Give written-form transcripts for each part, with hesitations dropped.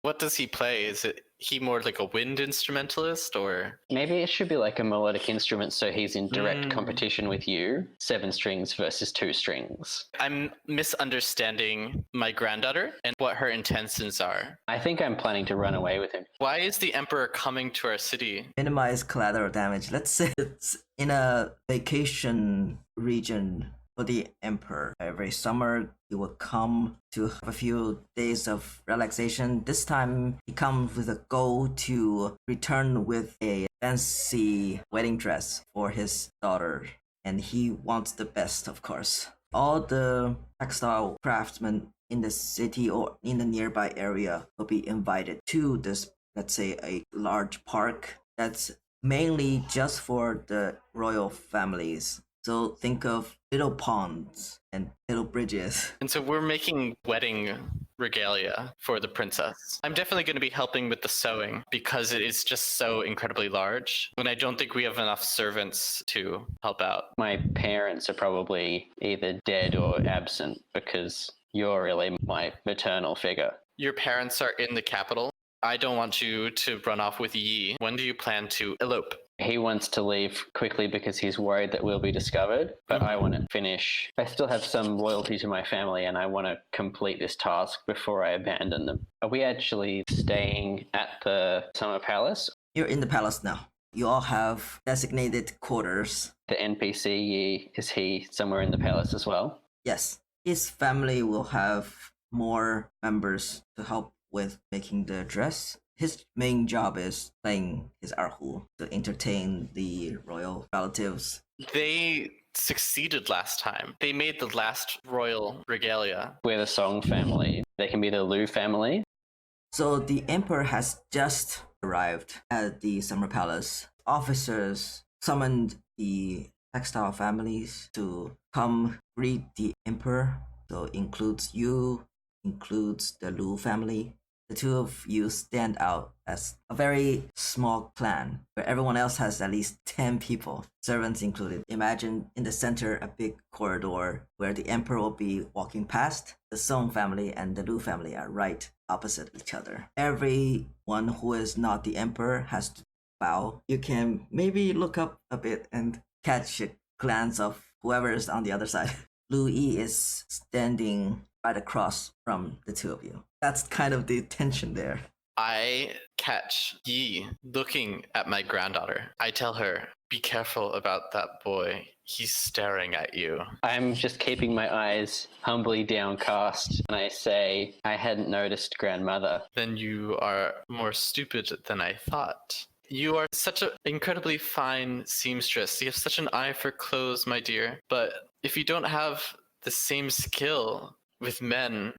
What does he play? Is he more like a wind instrumentalist or? Maybe it should be like a melodic instrument so he's in direct competition with you. 7 strings versus 2 strings. I'm misunderstanding my granddaughter and what her intentions are. I think I'm planning to run away with him. Why is the Emperor coming to our city? Minimize collateral damage. Let's say it's in a vacation region for the Emperor. Every summer, he will come to have a few days of relaxation. This time, he comes with a goal to return with a fancy wedding dress for his daughter. And he wants the best, of course. All the textile craftsmen in the city or in the nearby area will be invited to this, let's say, a large park that's mainly just for the royal families. So think of little ponds and little bridges. And so we're making wedding regalia for the princess. I'm definitely going to be helping with the sewing because it is just so incredibly large. And I don't think we have enough servants to help out. My parents are probably either dead or absent because you're really my maternal figure. Your parents are in the capital. I don't want you to run off with Yi. When do you plan to elope? He wants to leave quickly because he's worried that we'll be discovered, but I want to finish. I still have some loyalty to my family and I want to complete this task before I abandon them. Are we actually staying at the Summer Palace? You're in the palace now. You all have designated quarters. The NPC, Yi, is he somewhere in the palace as well? Yes. His family will have more members to help with making the dress. His main job is playing his erhu to entertain the royal relatives. They succeeded last time. They made the last royal regalia. We're the Song family. They can be the Lu family. So the emperor has just arrived at the Summer Palace. Officers summoned the textile families to come greet the emperor. So includes you, includes the Lu family. The two of you stand out as a very small clan, where everyone else has at least 10 people, servants included. Imagine in the center a big corridor where the emperor will be walking past. The Song family and the Lu family are right opposite each other. Everyone who is not the emperor has to bow. You can maybe look up a bit and catch a glance of whoever is on the other side. Lu Yi is standing right across from the two of you. That's kind of the tension there. I catch Yi looking at my granddaughter. I tell her, be careful about that boy. He's staring at you. I'm just keeping my eyes humbly downcast, and I say, I hadn't noticed, grandmother. Then you are more stupid than I thought. You are such an incredibly fine seamstress. You have such an eye for clothes, my dear. But if you don't have the same skill with men,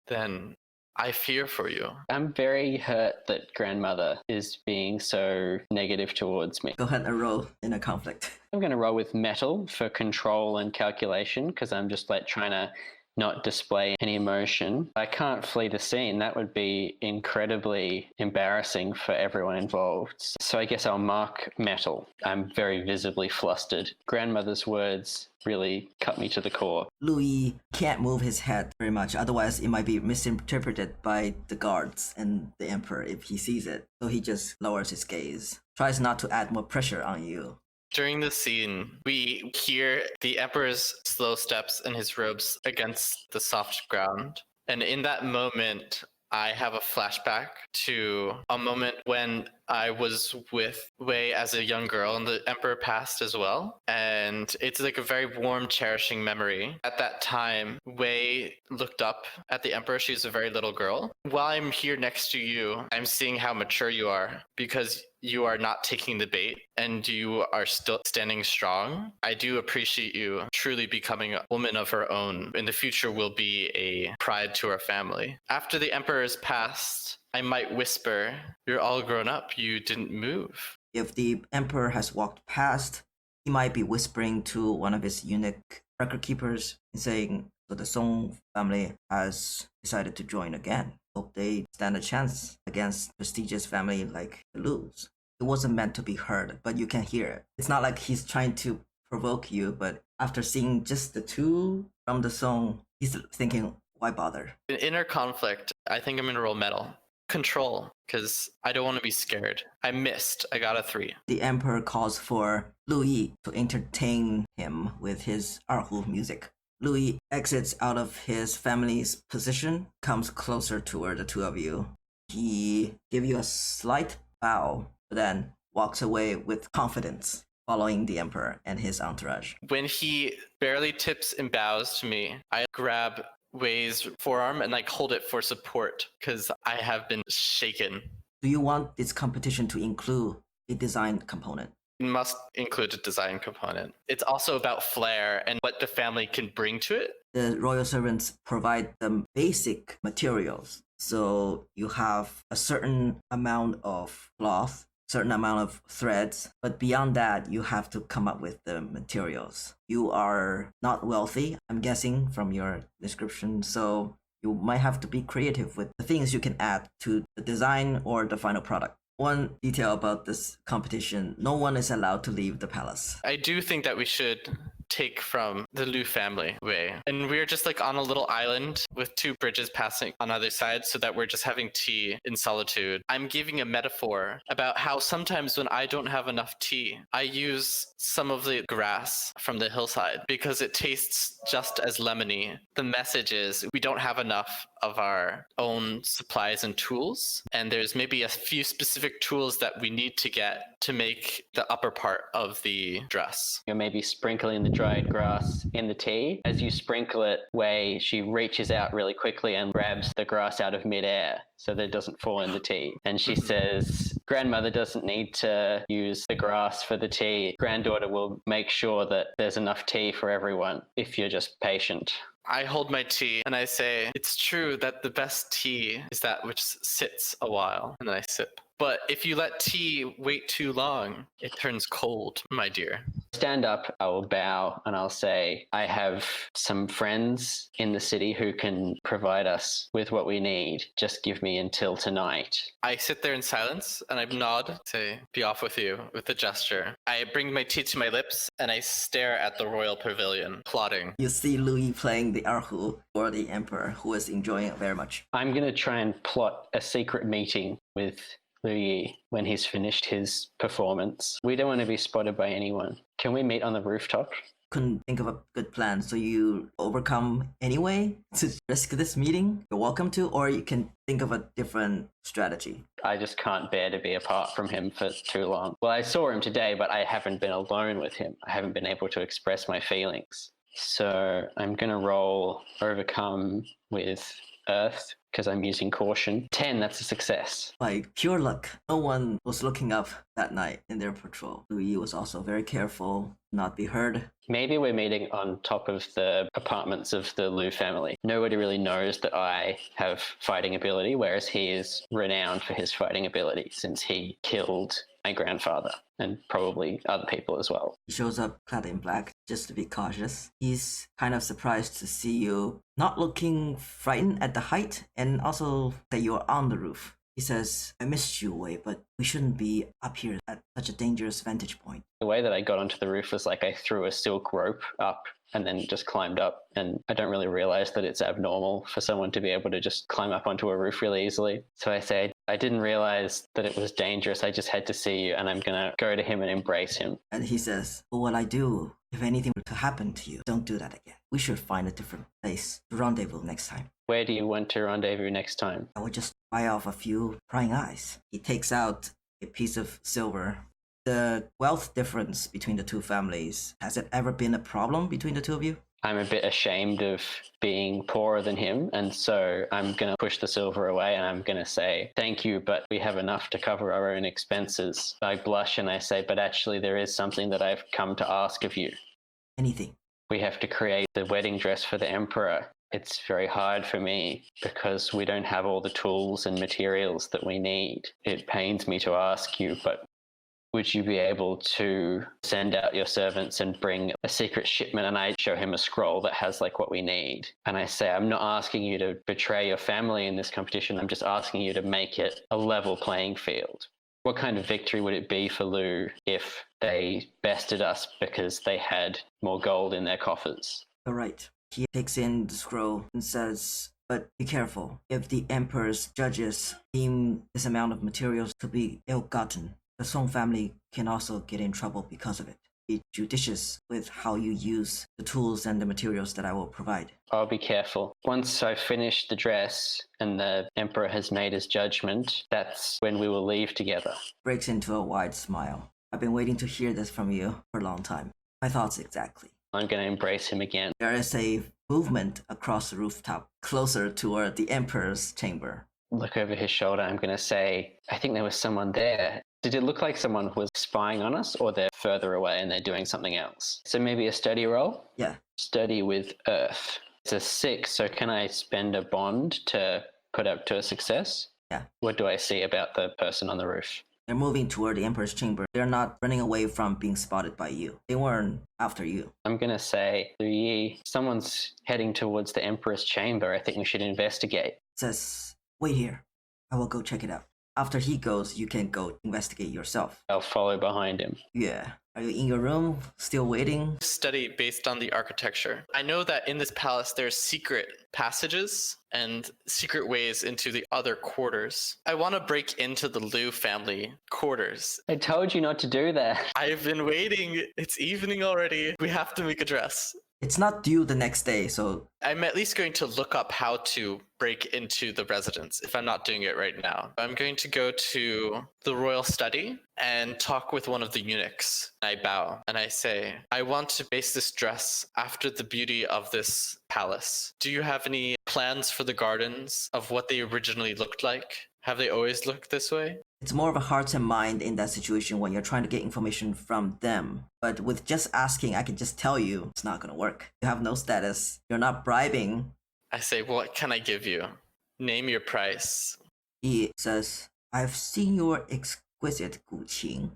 then I fear for you. I'm very hurt that grandmother is being so negative towards me. Go ahead and roll in a conflict. I'm going to roll with metal for control and calculation because I'm just like trying to not display any emotion. I can't flee the scene. That would be incredibly embarrassing for everyone involved. So I guess I'll mark metal. I'm very visibly flustered. Grandmother's words really cut me to the core. Louis can't move his head very much, otherwise it might be misinterpreted by the guards and the emperor if he sees it. So he just lowers his gaze, tries not to add more pressure on you. During the scene, we hear the Emperor's slow steps and his robes against the soft ground. And in that moment, I have a flashback to a moment when I was with Wei as a young girl and the Emperor passed as well. And it's like a very warm, cherishing memory. At that time, Wei looked up at the Emperor. She's a very little girl. While I'm here next to you, I'm seeing how mature you are because you are not taking the bait and you are still standing strong. I do appreciate you truly becoming a woman of her own. In the future will be a pride to our family. After the Emperor is passed, I might whisper, you're all grown up, you didn't move. If the emperor has walked past, he might be whispering to one of his eunuch record keepers and saying, so the Song family has decided to join again. Hope they stand a chance against prestigious family like the Lu's. It wasn't meant to be heard, but you can hear it. It's not like he's trying to provoke you, but after seeing just the two from the Song, he's thinking, why bother? In inner conflict, I think I'm going to roll metal. control because I don't want to be scared. I missed. I got a 3. The emperor calls for Louis to entertain him with his erhu music. Louis exits out of his family's position, comes closer toward the two of you. He gives you a slight bow, but then walks away with confidence, following the emperor and his entourage. When he barely tips and bows to me, I grab Wei's forearm and like hold it for support because I have been shaken. Do you want this competition to include a design component? It must include a design component. It's also about flair and what the family can bring to it. The royal servants provide the basic materials. So you have a certain amount of cloth, certain amount of threads, but beyond that, you have to come up with the materials. You are not wealthy, I'm guessing from your description, so you might have to be creative with the things you can add to the design or the final product. One detail about this competition, no one is allowed to leave the palace. I do think that we should take from the Liu family way. And we're just like on a little island with 2 bridges passing on either side so that we're just having tea in solitude. I'm giving a metaphor about how sometimes when I don't have enough tea, I use some of the grass from the hillside because it tastes just as lemony. The message is we don't have enough of our own supplies and tools. And there's maybe a few specific tools that we need to get to make the upper part of the dress. You're maybe sprinkling the dried grass in the tea. As you sprinkle it, Wei, she reaches out really quickly and grabs the grass out of midair so that it doesn't fall in the tea. And she says, Grandmother doesn't need to use the grass for the tea. Granddaughter will make sure that there's enough tea for everyone if you're just patient. I hold my tea and I say, it's true that the best tea is that which sits a while. And then I sip. But if you let tea wait too long, it turns cold, my dear. Stand up, I will bow, and I'll say, I have some friends in the city who can provide us with what we need. Just give me until tonight. I sit there in silence and I nod, say, be off with you, with a gesture. I bring my tea to my lips and I stare at the royal pavilion, plotting. You see Louis playing the erhu for the emperor, who is enjoying it very much. I'm going to try and plot a secret meeting with Louis when he's finished his performance. We don't want to be spotted by anyone. Can we meet on the rooftop? Couldn't think of a good plan, so you overcome anyway to risk this meeting? You're welcome to, or you can think of a different strategy. I just can't bear to be apart from him for too long. Well, I saw him today, but I haven't been alone with him. I haven't been able to express my feelings. So I'm going to roll overcome with Earth because I'm using caution. 10, that's a success. By pure luck, no one was looking up that night in their patrol. Louis was also very careful not be heard. Maybe we're meeting on top of the apartments of the Liu family. Nobody really knows that I have fighting ability, whereas he is renowned for his fighting ability since he killed my grandfather and probably other people as well. He shows up clad in black just to be cautious. He's kind of surprised to see you not looking frightened at the height and also that you're on the roof. He says, I missed you, Wei, but we shouldn't be up here at such a dangerous vantage point. The way that I got onto the roof was like I threw a silk rope up and then just climbed up. And I don't really realize that it's abnormal for someone to be able to just climb up onto a roof really easily. So I say, I didn't realize that it was dangerous. I just had to see you and I'm going to go to him and embrace him. And he says, well, what I do, if anything were to happen to you, don't do that again. We should find a different place to rendezvous next time. Where do you want to rendezvous next time? I would just buy off a few prying eyes. He takes out a piece of silver. The wealth difference between the two families, has it ever been a problem between the two of you? I'm a bit ashamed of being poorer than him, and so I'm going to push the silver away and I'm going to say, thank you, but we have enough to cover our own expenses. I blush and I say, but actually there is something that I've come to ask of you. Anything. We have to create the wedding dress for the emperor. It's very hard for me because we don't have all the tools and materials that we need. It pains me to ask you, but would you be able to send out your servants and bring a secret shipment? And I show him a scroll that has like what we need. And I say, I'm not asking you to betray your family in this competition. I'm just asking you to make it a level playing field. What kind of victory would it be for Liu if they bested us because they had more gold in their coffers? All right. He takes in the scroll and says, But be careful. If the Emperor's judges deem this amount of materials to be ill-gotten, the Song family can also get in trouble because of it. Be judicious with how you use the tools and the materials that I will provide. I'll be careful. Once I've finished the dress and the Emperor has made his judgment, that's when we will leave together. Breaks into a wide smile. I've been waiting to hear this from you for a long time. My thoughts exactly. I'm going to embrace him again. There is a movement across the rooftop, closer toward the Emperor's chamber. Look over his shoulder. I'm going to say, I think there was someone there. Did it look like someone was spying on us, or they're further away and they're doing something else? So maybe a study roll? Yeah. Study with Earth. It's a 6, so can I spend a bond to put up to a success? Yeah. What do I see about the person on the roof? They're moving toward the Emperor's chamber. They're not running away from being spotted by you. They weren't after you. I'm going to say, Liu Yi, someone's heading towards the Emperor's chamber. I think we should investigate. Says, wait here. I will go check it out. After he goes, you can go investigate yourself. I'll follow behind him. Yeah. Are you in your room, still waiting? Study based on the architecture. I know that in this palace there's secret passages and secret ways into the other quarters. I want to break into the Liu family quarters. I told you not to do that. I've been waiting. It's evening already. We have to make a dress. It's not due the next day, so I'm at least going to look up how to break into the residence if I'm not doing it right now. I'm going to go to the royal study and talk with one of the eunuchs. I bow and I say, I want to base this dress after the beauty of this palace. Do you have any plans for the gardens of what they originally looked like? Have they always looked this way? it's more of a heart and mind in that situation when you're trying to get information from them. But with just asking, I can just tell you it's not going to work. You have no status. You're not bribing. I say, what can I give you? Name your price. He says, I've seen your exquisite guqing,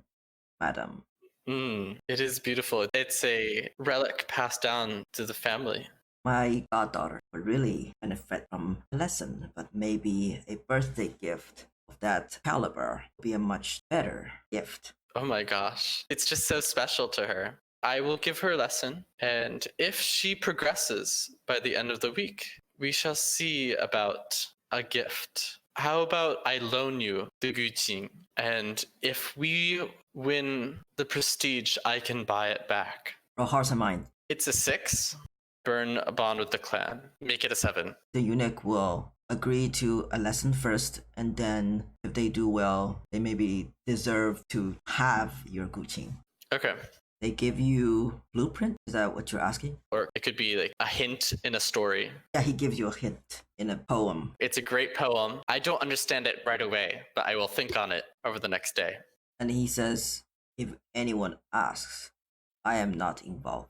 madam. It is beautiful. It's a relic passed down to the family. My goddaughter would really benefit from a lesson, but maybe a birthday gift of that caliber would be a much better gift. Oh my gosh. It's just so special to her. I will give her a lesson, and if she progresses by the end of the week, we shall see about a gift. How about I loan you the guqing, and if we win the prestige, I can buy it back. Roll hearts and mind. It's a 6. Burn a bond with the clan. Make it a 7. The eunuch will agree to a lesson first, and then if they do well, they maybe deserve to have your guqing. Okay. They give you blueprint? Is that what you're asking? Or it could be like a hint in a story. Yeah, he gives you a hint in a poem. It's a great poem. I don't understand it right away, but I will think on it over the next day. And he says, if anyone asks, I am not involved.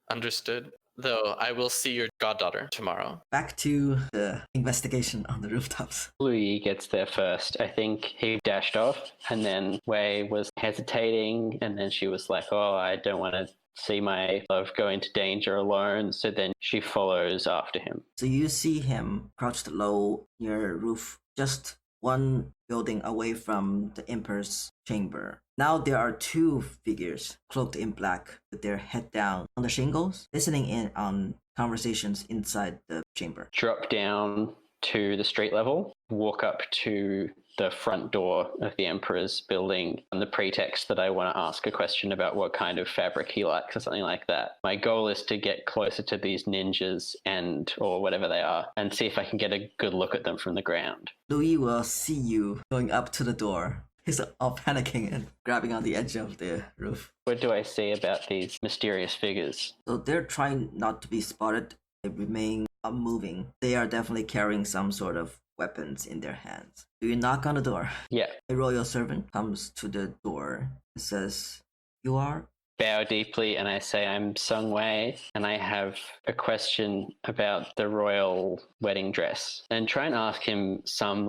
Understood. Though I will see your goddaughter tomorrow. Back to the investigation on the rooftops. Louis gets there first. I think he dashed off, and then Wei was hesitating, and then she was like, oh, I don't want to see my love go into danger alone. So then she follows after him. So you see him crouched low near a roof, just one building away from the Emperor's chamber. Now there are two figures cloaked in black with their head down on the shingles, listening in on conversations inside the chamber. Drop down to the street level, walk up to the front door of the Emperor's building on the pretext that I want to ask a question about what kind of fabric he likes or something like that. My goal is to get closer to these ninjas or whatever they are and see if I can get a good look at them from the ground. Louis will see you going up to the door. He's all panicking and grabbing on the edge of the roof. What do I see about these mysterious figures? So they're trying not to be spotted. They remain unmoving. They are definitely carrying some sort of weapons in their hands. Do you knock on the door? Yeah. A royal servant comes to the door and says, you are? Bow deeply and I say, I'm Sung Wei and I have a question about the royal wedding dress. And try and ask him some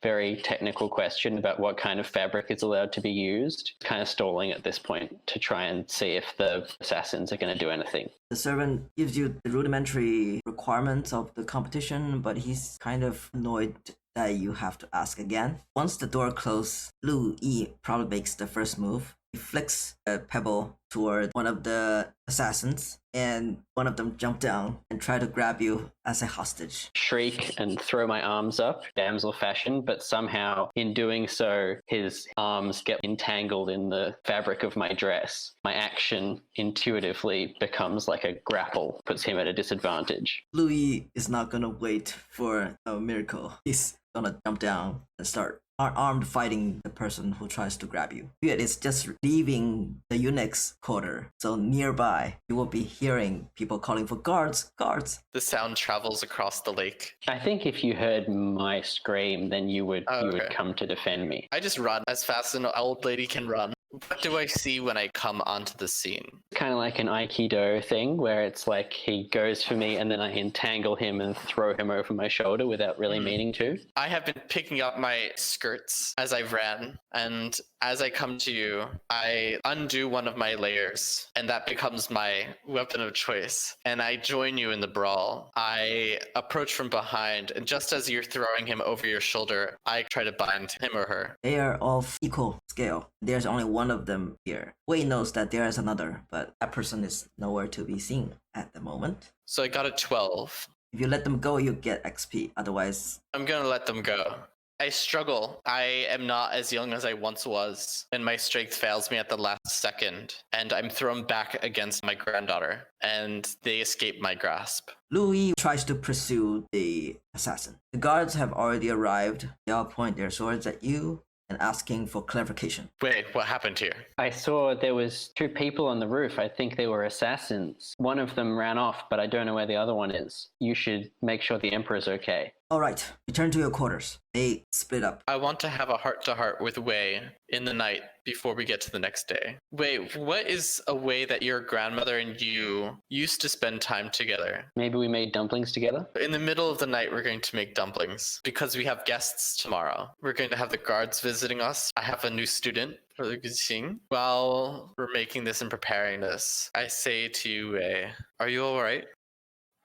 very technical question about what kind of fabric is allowed to be used. Kind of stalling at this point to try and see if the assassins are going to do anything. The servant gives you the rudimentary requirements of the competition, but he's kind of annoyed that you have to ask again. Once the door closes, Lu Yi probably makes the first move. He flicks a pebble toward one of the assassins, and one of them jump down and try to grab you as a hostage. Shriek and throw my arms up, damsel fashion, but somehow in doing so, his arms get entangled in the fabric of my dress. My action intuitively becomes like a grapple, puts him at a disadvantage. Louis is not gonna wait for a miracle. He's gonna jump down and start armed fighting the person who tries to grab you. It is just leaving the eunuch's quarter, so nearby you will be hearing people calling for guards, guards. The sound travels across the lake. I think if you heard my scream, then you would come to defend me. I just run as fast as an old lady can run. What do I see when I come onto the scene? Kind of like an Aikido thing where it's like he goes for me and then I entangle him and throw him over my shoulder without really meaning to. I have been picking up my skirts as I ran, and as I come to you, I undo one of my layers, and that becomes my weapon of choice. And I join you in the brawl. I approach from behind, and just as you're throwing him over your shoulder, I try to bind him or her. They are of equal scale. There's only one of them here. Wei knows that there is another, but that person is nowhere to be seen at the moment. So I got a 12. If you let them go, you get XP. Otherwise, I'm gonna let them go. I struggle. I am not as young as I once was, and my strength fails me at the last second, and I'm thrown back against my granddaughter, and they escape my grasp. Louis tries to pursue the assassin. The guards have already arrived. They all point their swords at you and asking for clarification. Wait, what happened here? I saw there was 2 people on the roof. I think they were assassins. One of them ran off, but I don't know where the other one is. You should make sure the Emperor's okay. All right, return to your quarters. They split up. I want to have a heart-to-heart with Wei in the night before we get to the next day. Wei, what is a way that your grandmother and you used to spend time together? Maybe we made dumplings together? In the middle of the night, we're going to make dumplings because we have guests tomorrow. We're going to have the guards visiting us. I have a new student for the Guxing. While we're making this and preparing this, I say to you, Wei, are you all right?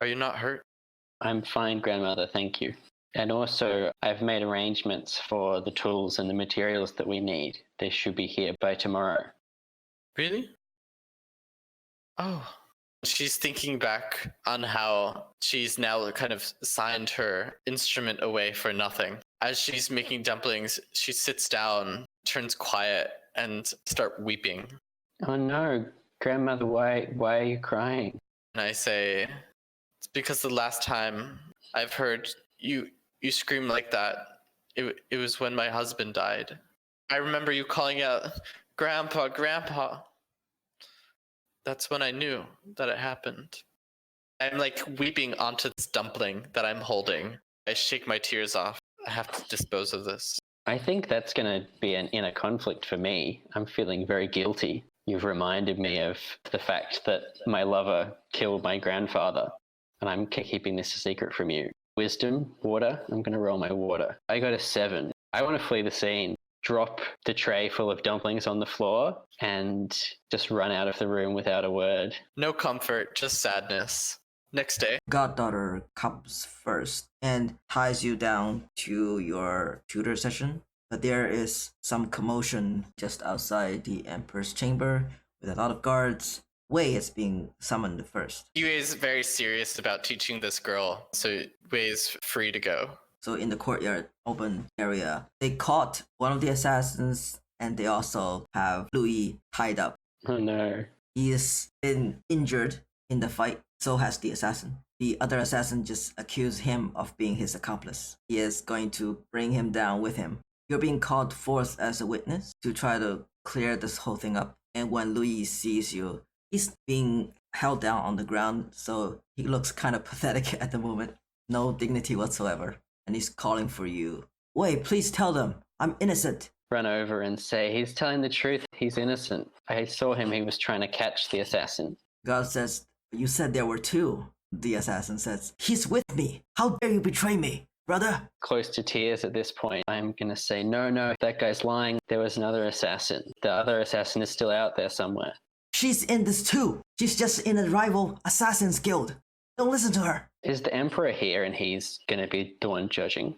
Are you not hurt? I'm fine, grandmother, thank you. And also, I've made arrangements for the tools and the materials that we need. They should be here by tomorrow. Really? Oh. She's thinking back on how she's now kind of signed her instrument away for nothing. As she's making dumplings, she sits down, turns quiet, and start weeping. Oh no, grandmother, why are you crying? And I say, it's because the last time I've heard you scream like that, it was when my husband died. I remember you calling out, "Grandpa, Grandpa." That's when I knew that it happened. I'm like weeping onto this dumpling that I'm holding. I shake my tears off. I have to dispose of this. I think that's going to be an inner conflict for me. I'm feeling very guilty. You've reminded me of the fact that my lover killed my grandfather, and I'm keeping this a secret from you. Wisdom, water, I'm going to roll my water. I got a 7. I want to flee the scene, drop the tray full of dumplings on the floor, and just run out of the room without a word. No comfort, just sadness. Next day. Goddaughter comes first and ties you down to your tutor session. But there is some commotion just outside the Emperor's chamber with a lot of guards. Wei is being summoned first. Yue is very serious about teaching this girl, so Wei is free to go. So in the courtyard, open area, they caught one of the assassins, and they also have Louis tied up. Oh no. He has been injured in the fight, so has the assassin. The other assassin just accused him of being his accomplice. He is going to bring him down with him. You're being called forth as a witness to try to clear this whole thing up. And when Louis sees you, he's being held down on the ground, so he looks kind of pathetic at the moment. No dignity whatsoever. And he's calling for you. Wait, please tell them. I'm innocent. Run over and say, he's telling the truth. He's innocent. I saw him. He was trying to catch the assassin. God says, you said there were 2. The assassin says, he's with me. How dare you betray me, brother? Close to tears at this point, I'm going to say, no, that guy's lying. There was another assassin. The other assassin is still out there somewhere. She's in this too. She's just in a rival assassin's guild. Don't listen to her. Is the Emperor here and he's going to be the one judging?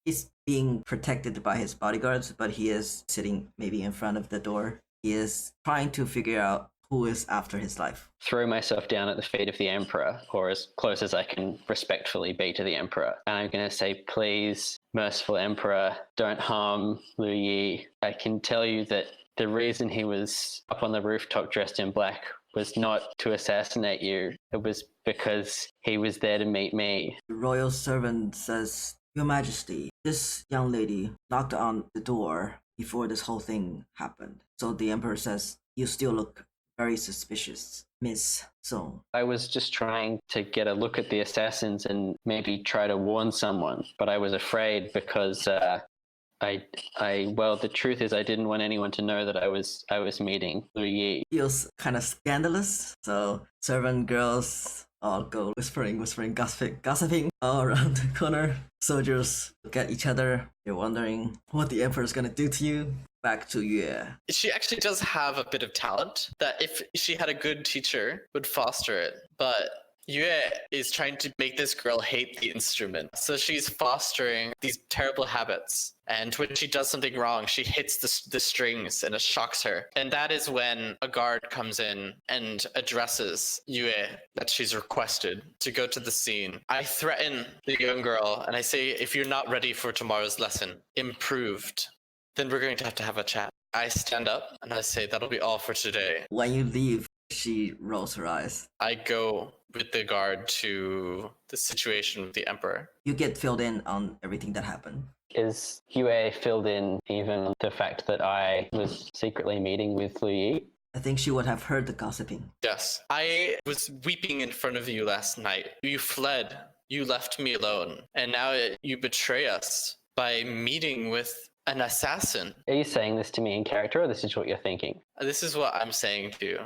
He's being protected by his bodyguards, but he is sitting maybe in front of the door. He is trying to figure out who is after his life. Throw myself down at the feet of the emperor, or as close as I can respectfully be to the emperor. And I'm going to say, please, merciful emperor, don't harm Lu Yi. I can tell you that the reason he was up on the rooftop dressed in black was not to assassinate you. It was because he was there to meet me. The royal servant says, Your Majesty, this young lady knocked on the door before this whole thing happened. So the emperor says, you still look very suspicious, Miss Song. I was just trying to get a look at the assassins and maybe try to warn someone, but I was afraid because well, the truth is I didn't want anyone to know that I was meeting Lu Yi. Feels kind of scandalous, so servant girls all go whispering, gossiping all around the corner. Soldiers look at each other. They're wondering what the emperor's gonna do to you. Back to Yue. She actually does have a bit of talent that if she had a good teacher would foster it, but Yue is trying to make this girl hate the instrument. So she's fostering these terrible habits. And when she does something wrong, she hits the strings and it shocks her. And that is when a guard comes in and addresses Yue that she's requested to go to the scene. I threaten the young girl and I say, if you're not ready for tomorrow's lesson, improved, then we're going to have a chat. I stand up and I say, that'll be all for today. When you leave, she rolls her eyes. I go with the guard to the situation with the emperor. You get filled in on everything that happened. Is Yue filled in even the fact that I was secretly meeting with Lu Yi? I think she would have heard the gossiping. Yes. I was weeping in front of you last night. You fled. You left me alone. And now you betray us by meeting with an assassin. Are you saying this to me in character, or this is what you're thinking? This is what I'm saying to you.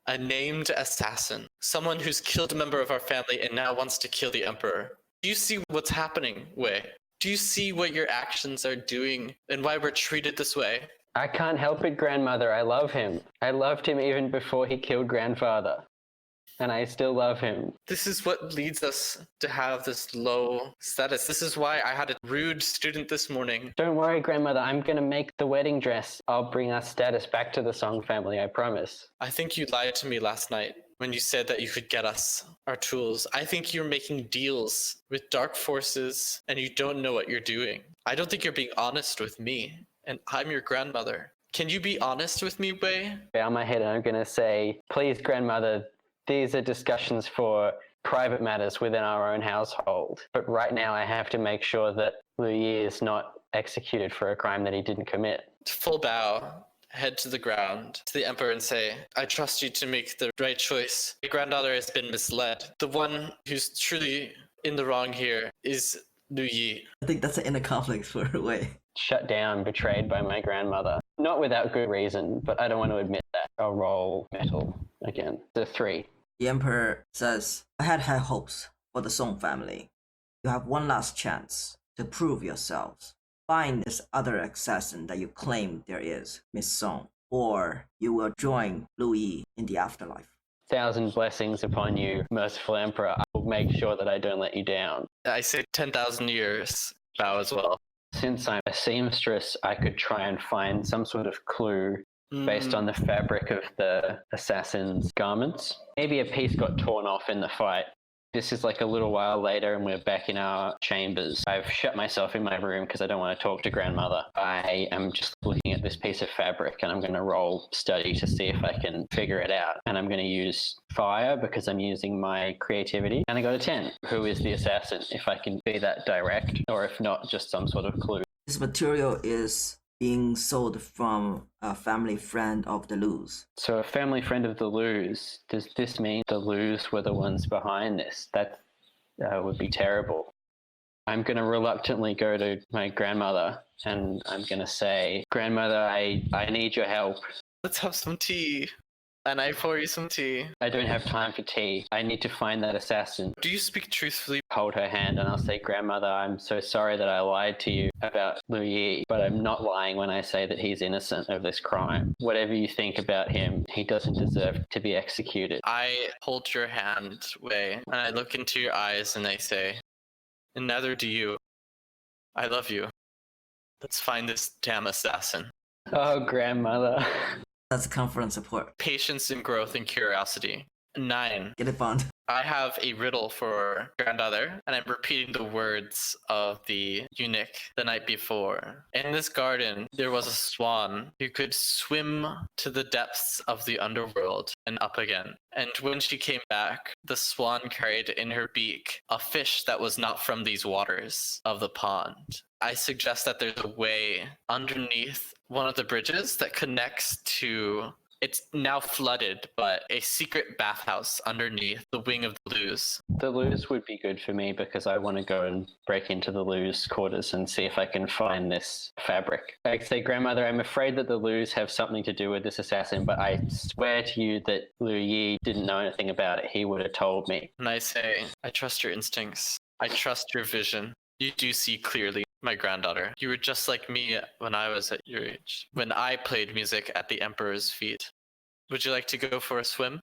A named assassin. Someone who's killed a member of our family and now wants to kill the emperor. Do you see what's happening, Wei? Do you see what your actions are doing and why we're treated this way? I can't help it, grandmother. I love him. I loved him even before he killed grandfather. And I still love him. This is what leads us to have this low status. This is why I had a rude student this morning. Don't worry, grandmother. I'm going to make the wedding dress. I'll bring our status back to the Song family, I promise. I think you lied to me last night when you said that you could get us our tools. I think you're making deals with dark forces and you don't know what you're doing. I don't think you're being honest with me, and I'm your grandmother. Can you be honest with me, Wei? Bow my head and I'm going to say, please, grandmother, these are discussions for private matters within our own household. But right now I have to make sure that Lu Yi is not executed for a crime that he didn't commit. Full bow, head to the ground, to the emperor and say, I trust you to make the right choice. My granddaughter has been misled. The one who's truly in the wrong here is Lu Yi. I think that's an inner conflict for Wei. Shut down, betrayed by my grandmother. Not without good reason, but I don't want to admit that. I'll roll metal again. The 3. The emperor says, I had high hopes for the Song family. You have one last chance to prove yourselves. Find this other assassin that you claim there is, Miss Song, or you will join Lu Yi in the afterlife. 1,000 blessings upon you, merciful emperor. I will make sure that I don't let you down. I say 10,000 years, bow as well. Since I'm a seamstress, I could try and find some sort of clue based on the fabric of the assassin's garments. Maybe a piece got torn off in the fight. This is like a little while later and we're back in our chambers. I've shut myself in my room because I don't want to talk to grandmother. I am just looking at this piece of fabric and I'm going to roll study to see if I can figure it out. And I'm going to use fire because I'm using my creativity. And I got a 10. Who is the assassin? If I can be that direct, or if not, just some sort of clue. This material is being sold from a family friend of the Lus. So a family friend of the Lus, does this mean the Lus were the ones behind this? That would be terrible. I'm going to reluctantly go to my grandmother and I'm going to say, Grandmother, I need your help. Let's have some tea. And I pour you some tea. I don't have time for tea. I need to find that assassin. Do you speak truthfully? Hold her hand and I'll say, Grandmother, I'm so sorry that I lied to you about Lu Yi, but I'm not lying when I say that he's innocent of this crime. Whatever you think about him, he doesn't deserve to be executed. I hold your hand, Wei, and I look into your eyes and I say, and neither do you. I love you. Let's find this damn assassin. Oh, Grandmother. That's comfort and support. Patience and growth and curiosity. 9. Get it, Bond. I have a riddle for Granddaughter, and I'm repeating the words of the eunuch the night before. In this garden, there was a swan who could swim to the depths of the underworld and up again. And when she came back, the swan carried in her beak a fish that was not from these waters of the pond. I suggest that there's a way underneath one of the bridges that connects to... It's now flooded, but a secret bathhouse underneath the wing of the Luz. The Luz would be good for me because I want to go and break into the Luz quarters and see if I can find this fabric. I say, Grandmother, I'm afraid that the Luz have something to do with this assassin, but I swear to you that Liu Yi didn't know anything about it. He would have told me. And I say, I trust your instincts. I trust your vision. You do see clearly, my granddaughter. You were just like me when I was at your age, when I played music at the Emperor's feet. Would you like to go for a swim?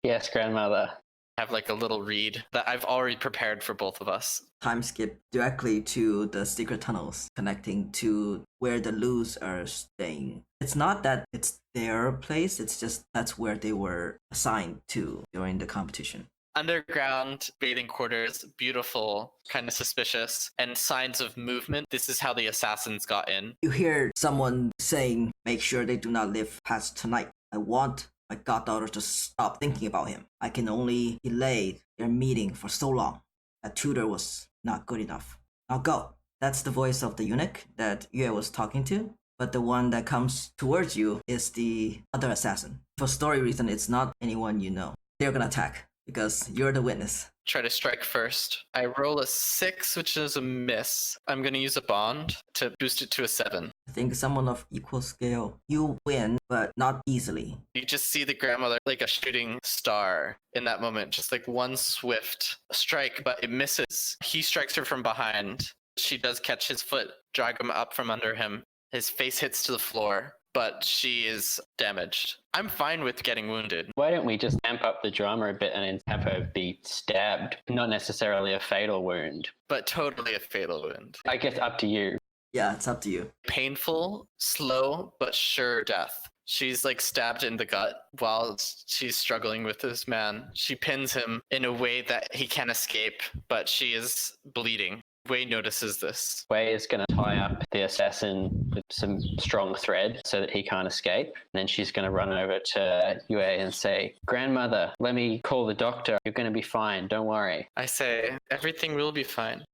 Yes, Grandmother. I have like a little read that I've already prepared for both of us. Time skip directly to the secret tunnels connecting to where the Luz are staying. It's not that it's their place, it's just that's where they were assigned to during the competition. Underground bathing quarters, beautiful, kind of suspicious, and signs of movement. This is how the assassins got in. You hear someone saying, make sure they do not live past tonight. I want my goddaughter to stop thinking about him. I can only delay their meeting for so long. That tutor was not good enough. Now go. That's the voice of the eunuch that Yue was talking to. But the one that comes towards you is the other assassin. For story reason, it's not anyone you know. They're gonna attack because you're the witness. Try to strike first. I roll a 6, which is a miss. I'm going to use a bond to boost it to a 7. I think someone of equal scale, you win, but not easily. You just see the grandmother like a shooting star in that moment, just like one swift strike, but it misses. He strikes her from behind. She does catch his foot, drag him up from under him. His face hits to the floor, but she is damaged. I'm fine with getting wounded. Why don't we just amp up the drama a bit and have her be stabbed? Not necessarily a fatal wound. But totally a fatal wound. I guess up to you. Yeah, it's up to you. Painful, slow, but sure death. She's like stabbed in the gut while she's struggling with this man. She pins him in a way that he can't escape, but she is bleeding. Wei notices this. Wei is going to tie up the assassin with some strong thread so that he can't escape. And then she's going to run over to Yue and say, Grandmother, let me call the doctor. You're going to be fine. Don't worry. I say, everything will be fine.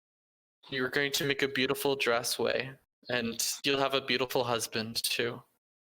You're going to make a beautiful dress, Wei. And you'll have a beautiful husband, too.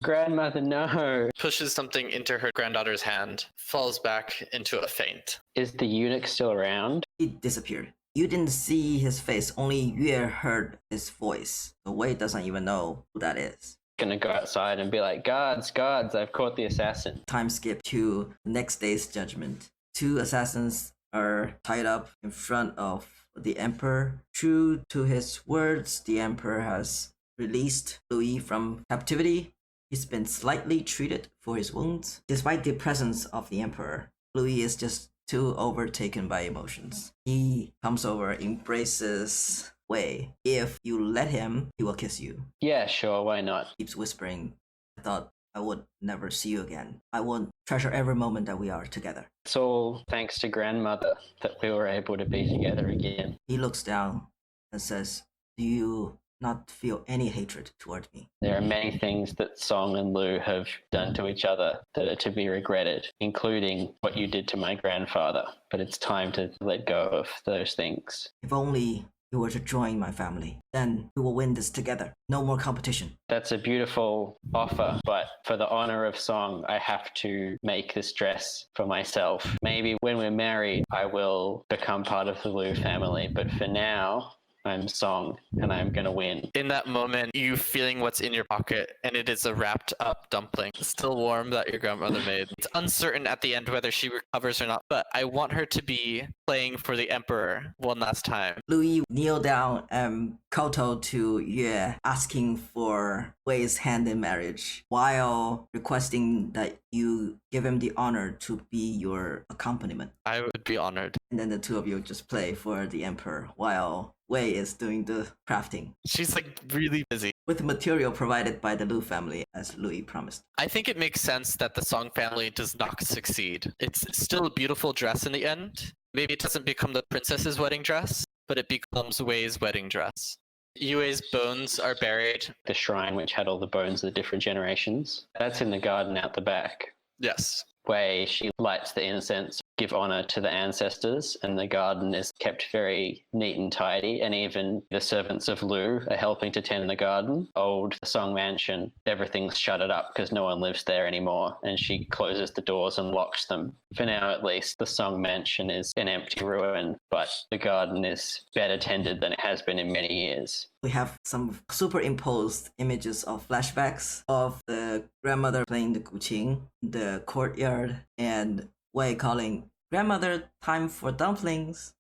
Grandmother, no. Pushes something into her granddaughter's hand. Falls back into a faint. Is the eunuch still around? He disappeared. You didn't see his face, only Yue heard his voice. So Wei doesn't even know who that is. Gonna go outside and be like, guards, I've caught the assassin. Time skip to the next day's judgment. 2 assassins are tied up in front of the Emperor. True to his words, the Emperor has released Louis from captivity. He's been slightly treated for his wounds. Despite the presence of the Emperor, Louis is just too overtaken by emotions. He comes over, embraces Wei. If you let him, he will kiss you. Yeah, sure, why not? Keeps whispering, I thought I would never see you again. I will treasure every moment that we are together. It's all thanks to Grandmother that we were able to be together again. He looks down and says, do you not feel any hatred toward me? There are many things that Song and Lu have done to each other that are to be regretted, including what you did to my grandfather. But it's time to let go of those things. If only you were to join my family, then we will win this together. No more competition. That's a beautiful offer, but for the honor of Song, I have to make this dress for myself. Maybe when we're married, I will become part of the Lu family, but for now, I'm Song, and I'm gonna win. In that moment, you feeling what's in your pocket, and it is a wrapped up dumpling, still warm, that your grandmother made. It's uncertain at the end whether she recovers or not, but I want her to be playing for the Emperor one last time. Louis kneel down and kowtow to Yue, asking for Wei's hand in marriage, while requesting that you give him the honor to be your accompaniment. I would be honored. And then the two of you just play for the Emperor, while Wei is doing the crafting She's like really busy. with the material provided by the Lu family, as Louis promised. I think it makes sense that the Song family does not succeed. It's still a beautiful dress in the end. Maybe it doesn't become the princess's wedding dress, but it becomes Wei's wedding dress. Yue's bones are buried. The shrine, which had all the bones of the different generations, that's in the garden out the back. Yes. Where she lights the incense, give honor to the ancestors, and the garden is kept very neat and tidy. And even the servants of Lu are helping to tend the garden. Old Song Mansion, everything's shuttered up because no one lives there anymore. And she closes the doors and locks them. For now, at least, the Song Mansion is an empty ruin, but the garden is better tended than it has been in many years. We have some superimposed images of flashbacks of the grandmother playing the guqing, the courtyard, and Wei calling, "Grandmother, time for dumplings."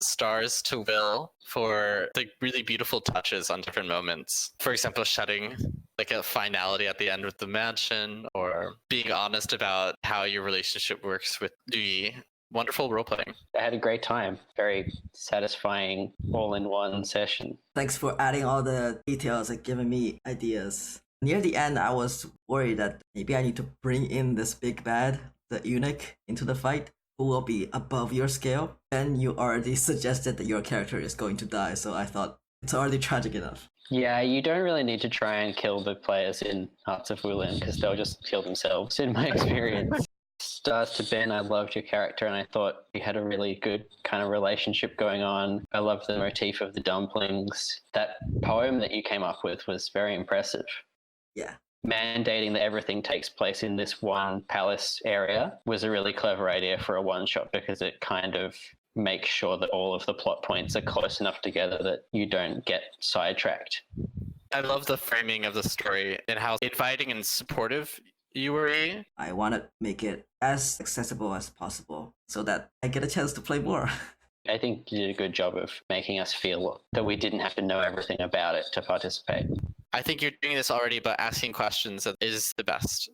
Stars to Will for the really beautiful touches on different moments. For example, shutting like a finality at the end with the mansion, or being honest about how your relationship works with Lui. Wonderful role playing. I had a great time. Very satisfying all-in-one session. Thanks for adding all the details and giving me ideas. Near the end, I was worried that maybe I need to bring in this big bad, the eunuch, into the fight, who will be above your scale. And you already suggested that your character is going to die, so I thought it's already tragic enough. Yeah, you don't really need to try and kill the players in Hearts of Wulin because they'll just kill themselves, in my experience. Stars to Ben, I loved your character and I thought you had a really good kind of relationship going on. I loved the motif of the dumplings. That poem that you came up with was very impressive. Yeah. Mandating that everything takes place in this one palace area was a really clever idea for a one-shot because it kind of makes sure that all of the plot points are close enough together that you don't get sidetracked. I love the framing of the story and how inviting and supportive you were. I want to make it as accessible as possible so that I get a chance to play more. I think you did a good job of making us feel that we didn't have to know everything about it to participate. I think you're doing this already, but asking questions is the best.